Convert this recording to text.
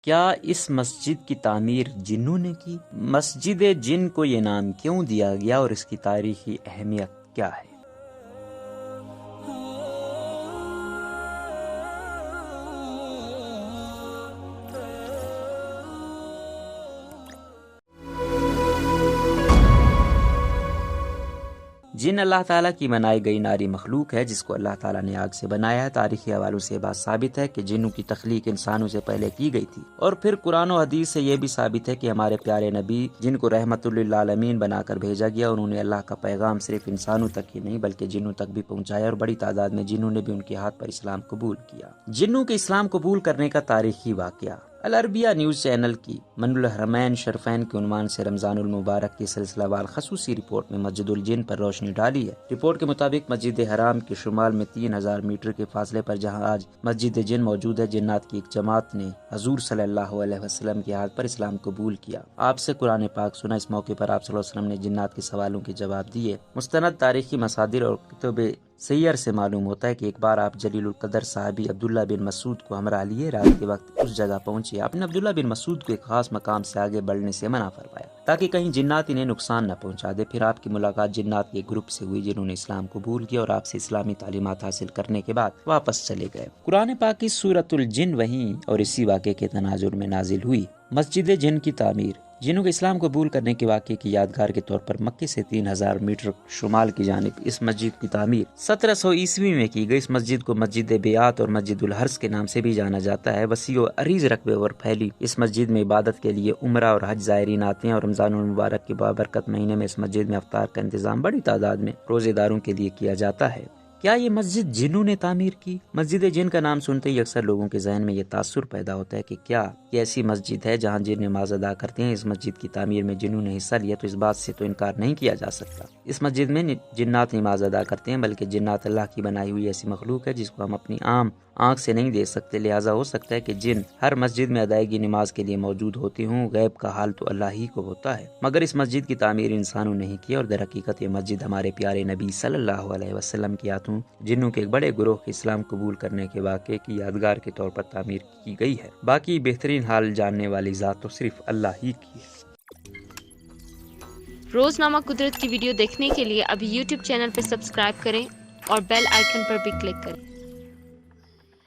کیا اس مسجد کی تعمیر جنوں نے کی؟ مسجد جن کو یہ نام کیوں دیا گیا اور اس کی تاریخی اہمیت کیا ہے؟ جن اللہ تعالیٰ کی بنائی گئی ناری مخلوق ہے جس کو اللہ تعالیٰ نے آگ سے بنایا ہے۔ تاریخی حوالوں سے بات ثابت ہے کہ جنوں کی تخلیق انسانوں سے پہلے کی گئی تھی، اور پھر قرآن و حدیث سے یہ بھی ثابت ہے کہ ہمارے پیارے نبی جن کو رحمت للعالمین بنا کر بھیجا گیا، انہوں نے اللہ کا پیغام صرف انسانوں تک ہی نہیں بلکہ جنوں تک بھی پہنچایا، اور بڑی تعداد میں جنوں نے بھی ان کے ہاتھ پر اسلام قبول کیا۔ جنوں کے اسلام قبول کرنے کا تاریخی واقعہ۔ العربیہ نیوز چینل کی من الحرمین شرفین کے عنوان سے رمضان المبارک کی سلسلہ وار خصوصی رپورٹ میں مسجد الجن پر روشنی ڈالی ہے۔ رپورٹ کے مطابق مسجد حرام کے شمال میں 3000 میٹر کے فاصلے پر جہاں آج مسجد جن موجود ہے، جنات کی ایک جماعت نے حضور صلی اللہ علیہ وسلم کے ہاتھ پر اسلام قبول کیا۔ آپ سے قرآن پاک سنا۔ اس موقع پر آپ صلی اللہ علیہ وسلم نے جنات کے سوالوں کے جواب دیے۔ مستند تاریخی مصادر اور کتب سیر سے معلوم ہوتا ہے کہ ایک بار آپ جلیل القدر صحابی عبداللہ بن مسعود کو ہمراہ لیے رات کے وقت اس جگہ پہنچے۔ آپ نے عبداللہ بن مسعود کو ایک خاص مقام سے آگے بڑھنے سے منع فرمایا تاکہ کہیں جنات انہیں نقصان نہ پہنچا دے۔ پھر آپ کی ملاقات جنات کے گروپ سے ہوئی جنہوں نے اسلام قبول کیا اور آپ سے اسلامی تعلیمات حاصل کرنے کے بعد واپس چلے گئے۔ قرآن پاک کی سورۃ الجن وہیں اور اسی واقعے کے تناظر میں نازل ہوئی۔ مسجد جن کی تعمیر۔ جنوں کے اسلام قبول کرنے کے واقعے کی یادگار کے طور پر مکے سے 3000 میٹر شمال کی جانب اس مسجد کی تعمیر 1700 عیسوی میں کی گئی۔ اس مسجد کو مسجد بیعت اور مسجد الحرس کے نام سے بھی جانا جاتا ہے۔ وسیع و عریض رقبے اور پھیلی اس مسجد میں عبادت کے لیے عمرہ اور حج زائرین آتے ہیں، اور رمضان المبارک کے بابرکت مہینے میں اس مسجد میں افطار کا انتظام بڑی تعداد میں روزے داروں کے لیے کیا جاتا ہے۔ کیا یہ مسجد جنوں نے تعمیر کی؟ مسجد جن کا نام سنتے ہی اکثر لوگوں کے ذہن میں یہ تاثر پیدا ہوتا ہے کہ کیا یہ ایسی مسجد ہے جہاں جن نماز ادا کرتے ہیں؟ اس مسجد کی تعمیر میں جنوں نے حصہ لیا تو اس بات سے تو انکار نہیں کیا جا سکتا۔ اس مسجد میں جنات نماز ادا کرتے ہیں، بلکہ جنات اللہ کی بنائی ہوئی ایسی مخلوق ہے جس کو ہم اپنی عام آنکھ سے نہیں دیکھ سکتے، لہٰذا ہو سکتا ہے کہ جن ہر مسجد میں ادائیگی نماز کے لیے موجود ہوتے ہوں۔ غیب کا حال تو اللہ ہی کو ہوتا ہے، مگر اس مسجد کی تعمیر انسانوں نے ہی کی، اور در حقیقت یہ مسجد ہمارے پیارے نبی صلی اللہ علیہ وسلم کی ہاتھوں جنوں کے ایک بڑے گروہ کے اسلام قبول کرنے کے واقعے کی یادگار کے طور پر تعمیر کی گئی ہے۔ باقی بہترین حال جاننے والی ذات تو صرف اللہ ہی کی ہے۔ روزنامہ قدرت کی ویڈیو دیکھنے کے لیے ابھی یوٹیوب چینل پر سبسکرائب کریں اور بیل آئیکن پر بھی کلک کریں۔